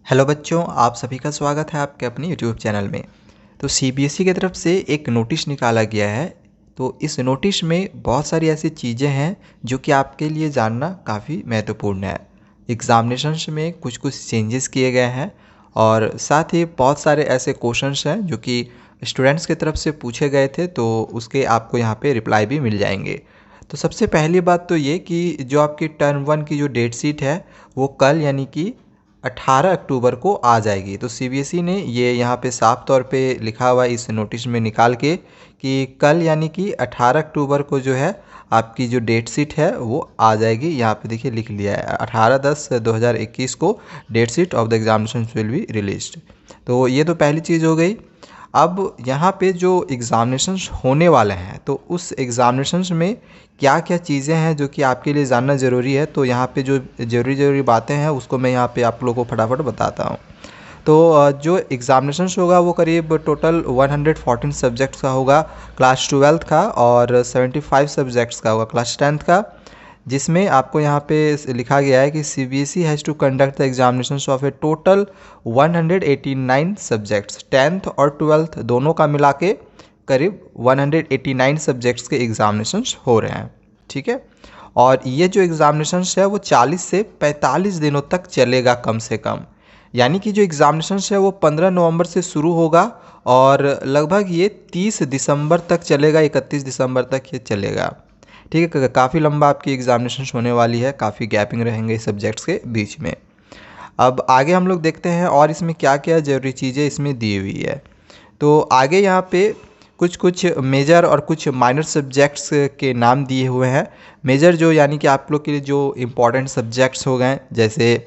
Hello बच्चों, आप सभी का स्वागत है आपके अपने यूट्यूब चैनल में। तो सीबीएसई की तरफ से एक नोटिस निकाला गया है। तो इस नोटिस में बहुत सारी ऐसी चीज़ें हैं जो कि आपके लिए जानना काफ़ी महत्वपूर्ण है। एग्ज़ामिनेशंस में कुछ कुछ चेंजेस किए गए हैं और साथ ही बहुत सारे ऐसे क्वेश्चंस हैं जो कि स्टूडेंट्स की तरफ से पूछे गए थे, तो उसके आपको यहाँ पे रिप्लाई भी मिल जाएंगे। तो सबसे पहली बात तो ये कि जो आपकी टर्म 1 की जो डेट शीट है वो कल यानी कि 18 अक्टूबर को आ जाएगी। तो सीबीएसई ने ये यहाँ पे साफ तौर पे लिखा हुआ है इस नोटिस में निकाल के कि कल यानी कि 18 अक्टूबर को जो है आपकी जो डेट शीट है वो आ जाएगी। यहाँ पे देखिए लिख लिया है 18/10/2021 को date sheet of the examination will be released. तो ये तो पहली चीज़ हो गई। अब यहाँ पे जो एग्ज़ामिनेशंस होने वाले हैं तो उस एग्ज़ामिनेशंस में क्या क्या चीज़ें हैं जो कि आपके लिए जानना ज़रूरी है। तो यहाँ पे जो ज़रूरी बातें हैं उसको मैं यहाँ पे आप लोगों को फटाफट बताता हूँ। तो जो एग्ज़ामिनेशंस होगा वो करीब टोटल 114 सब्जेक्ट्स का होगा क्लास 12th का, और 75 सब्जेक्ट्स का होगा क्लास 10th का, जिसमें आपको यहाँ पे लिखा गया है कि CBSE has to conduct the examinations of a total 189 subjects. 10th और 12th दोनों का मिला के करीब 189 सब्जेक्ट्स के एग्जामिनेशंस हो रहे हैं। ठीक है, और ये जो एग्जामिनेशंस है वो 40 से 45 दिनों तक चलेगा कम से कम। यानी कि जो एग्जामिनेशंस है वो 15 नवंबर से शुरू होगा और लगभग ये 30 दिसंबर तक चलेगा, 31 दिसंबर तक ये चलेगा। ठीक है, काफ़ी लंबा आपकी एग्जामिनेशन होने वाली है, काफ़ी गैपिंग रहेंगे सब्जेक्ट्स के बीच में। अब आगे हम लोग देखते हैं और इसमें क्या क्या ज़रूरी चीज़ें इसमें दी हुई है। तो आगे यहाँ पे कुछ कुछ मेजर और कुछ माइनर सब्जेक्ट्स के नाम दिए हुए हैं। मेजर जो यानी कि आप लोग के लिए जो इम्पोर्टेंट सब्जेक्ट्स हो गए, जैसे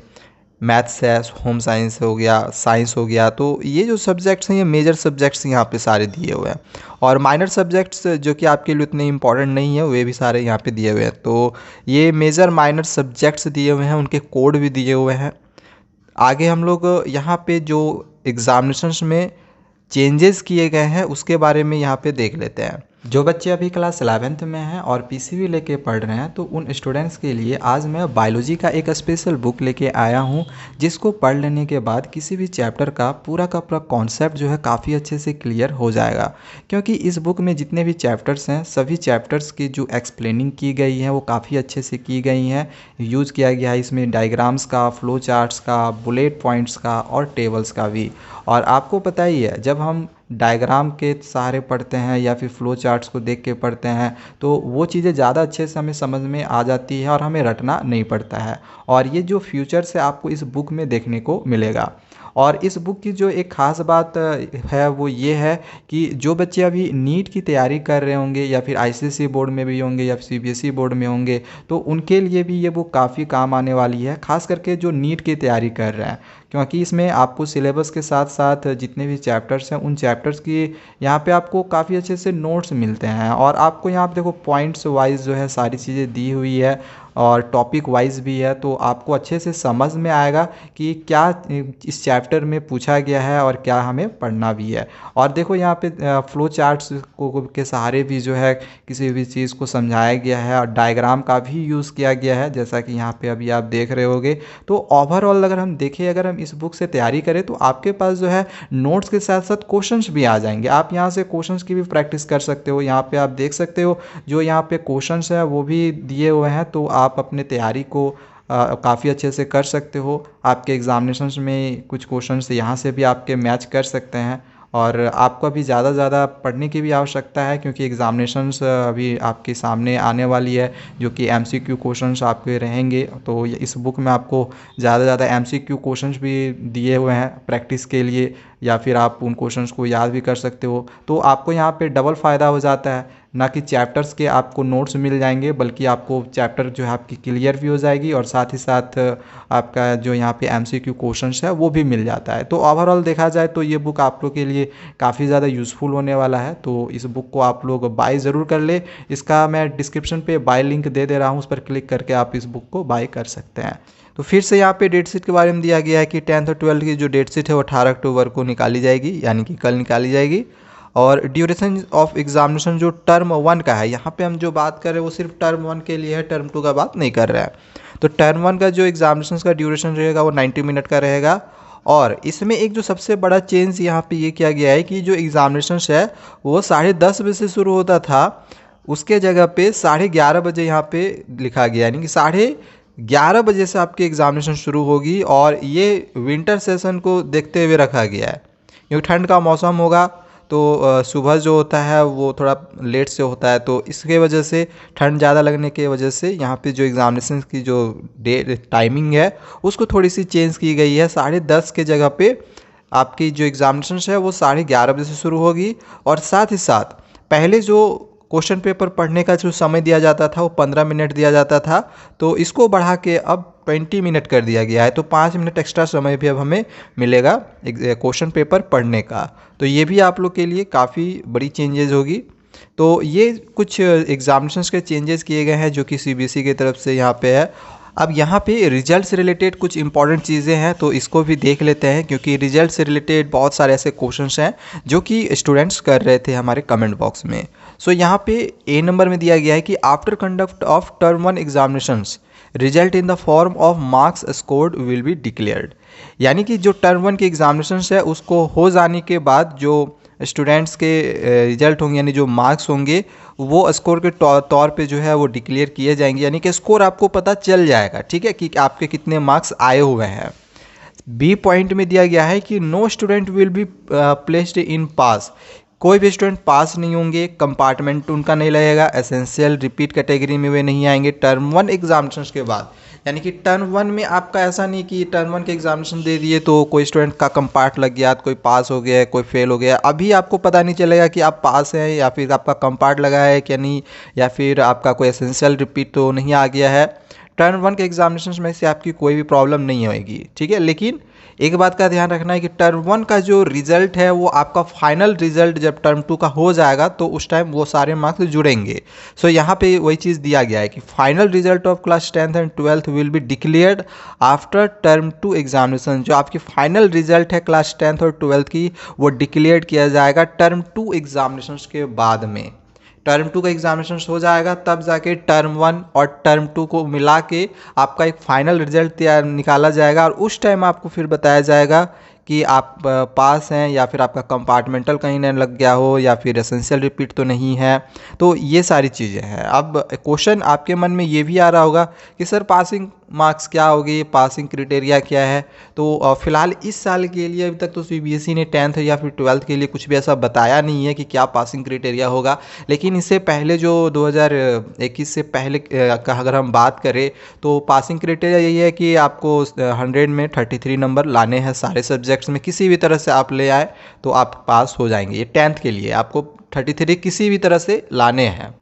मैथ्स है, होम साइंस हो गया, साइंस हो गया, तो ये जो सब्जेक्ट्स हैं ये मेजर सब्जेक्ट्स यहाँ पे सारे दिए हुए हैं। और माइनर सब्जेक्ट्स जो कि आपके लिए उतने इम्पॉर्टेंट नहीं है वे भी सारे यहाँ पे दिए हुए हैं। तो ये मेजर माइनर सब्जेक्ट्स दिए हुए हैं, उनके कोड भी दिए हुए हैं। आगे हम लोग यहाँ पे जो एग्ज़ामिनेशंस में चेंजेस किए गए हैं उसके बारे में यहाँ पे देख लेते हैं। जो बच्चे अभी क्लास 11th में हैं और पीसीबी लेके पढ़ रहे हैं तो उन स्टूडेंट्स के लिए आज मैं बायोलॉजी का एक स्पेशल बुक लेके आया हूँ, जिसको पढ़ लेने के बाद किसी भी चैप्टर का पूरा कॉन्सेप्ट जो है काफ़ी अच्छे से क्लियर हो जाएगा। क्योंकि इस बुक में जितने भी चैप्टर्स हैं सभी चैप्टर्स की जो एक्सप्लेनिंग की गई है वो काफ़ी अच्छे से की गई हैं। यूज़ किया गया है इसमें डायग्राम्स का, फ्लो चार्ट्स का, बुलेट पॉइंट्स का और टेबल्स का भी। और आपको पता ही है जब हम डायग्राम के सहारे पढ़ते हैं या फिर फ्लो चार्ट्स को देख के पढ़ते हैं तो वो चीज़ें ज़्यादा अच्छे से हमें समझ में आ जाती है और हमें रटना नहीं पड़ता है। और ये जो फ्यूचर्स है आपको इस बुक में देखने को मिलेगा। और इस बुक की जो एक ख़ास बात है वो ये है कि जो बच्चे अभी नीट की तैयारी कर रहे होंगे या फिर आईसीएसई बोर्ड में भी होंगे या फिर सीबीएसई बोर्ड में होंगे तो उनके लिए भी ये बुक काफ़ी काम आने वाली है, ख़ास करके जो नीट की तैयारी कर रहे हैं। क्योंकि इसमें आपको सिलेबस के साथ साथ जितने भी चैप्टर्स हैं उन चैप्टर्स की यहाँ पे आपको काफ़ी अच्छे से नोट्स मिलते हैं। और आपको यहाँ पे देखो पॉइंट्स वाइज जो है सारी चीज़ें दी हुई है और टॉपिक वाइज भी है, तो आपको अच्छे से समझ में आएगा कि क्या इस चैप्टर में पूछा गया है और क्या हमें पढ़ना भी है। और देखो यहाँ पे फ्लो चार्ट्स को के सहारे भी जो है किसी भी चीज़ को समझाया गया है और डायग्राम का भी यूज़ किया गया है, जैसा कि यहाँ पे अभी आप देख रहे होगे। तो ओवरऑल अगर हम देखें, अगर हम इस बुक से तैयारी करें तो आपके पास जो है नोट्स के साथ साथ क्वेश्चंस भी आ जाएंगे। आप यहाँ से क्वेश्चंस की भी प्रैक्टिस कर सकते हो। यहाँ पे आप देख सकते हो जो यहाँ पे क्वेश्चंस है वो भी दिए हुए हैं, तो आप अपने तैयारी को काफ़ी अच्छे से कर सकते हो। आपके एग्जामिनेशंस में कुछ क्वेश्चंस यहाँ से भी आपके मैच कर सकते हैं। और आपको अभी ज़्यादा से ज़्यादा पढ़ने की भी आवश्यकता है क्योंकि एग्ज़ामिनेशंस अभी आपके सामने आने वाली है, जो कि एमसीक्यू क्वेश्चंस आपके रहेंगे। तो इस बुक में आपको ज़्यादा से ज़्यादा एमसीक्यू क्वेश्चंस भी दिए हुए हैं प्रैक्टिस के लिए, या फिर आप उन क्वेश्चंस को याद भी कर सकते हो। तो आपको यहाँ पे डबल फ़ायदा हो जाता है, ना कि चैप्टर्स के आपको नोट्स मिल जाएंगे बल्कि आपको चैप्टर जो है आपकी क्लियर भी हो जाएगी और साथ ही साथ आपका जो यहाँ पे एमसीक्यू क्वेश्चंस है वो भी मिल जाता है। तो ओवरऑल देखा जाए तो ये बुक आप लोग के लिए काफ़ी ज़्यादा यूज़फुल होने वाला है। तो इस बुक को आप लोग बाय ज़रूर कर ले। इसका मैं डिस्क्रिप्शन पे बाय लिंक दे दे रहा हूँ, उस पर क्लिक करके आप इस बुक को बाय कर सकते हैं। तो फिर से यहाँ पे डेट शीट के बारे में दिया गया है कि 10th और 12th की जो डेट शीट है वो 18 अक्टूबर को निकाली जाएगी, यानी कि कल निकाली जाएगी। और ड्यूरेशन ऑफ एग्जामिनेशन जो टर्म 1 का है, यहाँ पे हम जो बात कर रहे हैं वो सिर्फ टर्म 1 के लिए है, टर्म 2 का बात नहीं कर रहे हैं। तो टर्म 1 का जो एग्जामिनेशन का ड्यूरेशन रहेगा वो 90 मिनट का रहेगा और इसमें एक जो सबसे बड़ा चेंज यहाँ पे ये किया गया है कि जो एग्ज़ामिनेशंस है वो 10:30 बजे से शुरू होता था, उसके जगह पे 11:30 बजे यहाँ पे लिखा गया, यानी कि 11:30 बजे से आपकी एग्ज़ामिनेशन शुरू होगी। और ये विंटर सेशन को देखते हुए रखा गया है, क्योंकि ठंड का मौसम होगा तो सुबह जो होता है वो थोड़ा लेट से होता है, तो इसके वजह से ठंड ज़्यादा लगने के वजह से यहाँ पे जो एग्ज़ामिनेशन की जो टाइमिंग है उसको थोड़ी सी चेंज की गई है। 10:30 के जगह पे आपकी जो एग्ज़ामिनेशन है वो 11:30 बजे से शुरू होगी। और साथ ही साथ पहले जो क्वेश्चन पेपर पढ़ने का जो समय दिया जाता था वो 15 मिनट दिया जाता था, तो इसको बढ़ा के अब 20 मिनट कर दिया गया है। तो 5 मिनट एक्स्ट्रा समय भी अब हमें मिलेगा क्वेश्चन पेपर पढ़ने का। तो ये भी आप लोग के लिए काफ़ी बड़ी चेंजेस होगी। तो ये कुछ एग्जामिनेशंस के चेंजेस किए गए हैं जो कि सीबीएसई की तरफ से यहाँ पे है। अब यहाँ पे रिजल्ट से रिलेटेड कुछ इंपॉर्टेंट चीज़ें हैं, तो इसको भी देख लेते हैं, क्योंकि रिजल्ट से रिलेटेड बहुत सारे ऐसे क्वेश्चंस हैं जो कि स्टूडेंट्स कर रहे थे हमारे कमेंट बॉक्स में। सो यहाँ पे ए नंबर में दिया गया है कि after conduct of term 1 examinations result in the form of marks scored will be declared. यानी कि जो टर्म 1 के एग्जामिनेशंस है उसको हो जाने के बाद जो स्टूडेंट्स के रिजल्ट होंगे, यानी जो मार्क्स होंगे, वो स्कोर के तौर पे जो है वो डिक्लेयर किए जाएंगे। यानी कि स्कोर आपको पता चल जाएगा, ठीक है, कि आपके कितने मार्क्स आए हुए हैं। बी पॉइंट में दिया गया है कि no student will be placed in pass. कोई भी स्टूडेंट पास नहीं होंगे, कंपार्टमेंट उनका नहीं लगेगा, एसेंशियल रिपीट कैटेगरी में वे नहीं आएंगे टर्म 1 एग्जामिनेशन के बाद। यानी कि टर्म 1 में आपका ऐसा नहीं कि टर्म 1 के एग्जामिनेशन दे दिए तो कोई स्टूडेंट का कंपार्ट लग गया, कोई पास हो गया है, कोई फेल हो गया। अभी आपको पता नहीं चलेगा कि आप पास हैं या फिर आपका कंपार्ट लगा है क्या नहीं, या फिर आपका कोई एसेंशियल रिपीट तो नहीं आ गया है। टर्म 1 के एग्जामिनेशन में से आपकी कोई भी प्रॉब्लम नहीं होगी, ठीक है। लेकिन एक बात का ध्यान रखना है कि टर्म 1 का जो रिजल्ट है वो आपका फाइनल रिजल्ट जब टर्म 2 का हो जाएगा तो उस टाइम वो सारे मार्क्स जुड़ेंगे। सो यहाँ पे वही चीज़ दिया गया है कि final result of class 10th and 12th will be declared after term 2 examination. जो आपकी फाइनल रिजल्ट है क्लास 10th और 12th की वो डिक्लेयर किया जाएगा टर्म 2 एग्जामिनेशन के बाद में। टर्म 2 का एग्जामिनेशन हो जाएगा तब जाके टर्म 1 और टर्म 2 को मिला के आपका एक फाइनल रिजल्ट तैयार निकाला जाएगा। और उस टाइम आपको फिर बताया जाएगा कि आप पास हैं या फिर आपका कंपार्टमेंटल कहीं ना लग गया हो या फिर एसेंशियल रिपीट तो नहीं है। तो ये सारी चीज़ें हैं। अब क्वेश्चन आपके मन में ये भी आ रहा होगा कि सर पासिंग मार्क्स क्या होगी, पासिंग क्राइटेरिया क्या है। तो फिलहाल इस साल के लिए अभी तक तो सीबीएसई ने 10th या फिर 12th के लिए कुछ भी ऐसा बताया नहीं है कि क्या पासिंग क्राइटेरिया होगा। लेकिन इससे पहले जो 2021 से पहले का अगर हम बात करें तो पासिंग क्राइटेरिया यही है कि आपको 100 में 33 नंबर लाने हैं सारे सब्जेक्ट्स में। किसी भी तरह से आप ले आए तो आप पास हो जाएंगे। ये 10th के लिए आपको 33 किसी भी तरह से लाने हैं।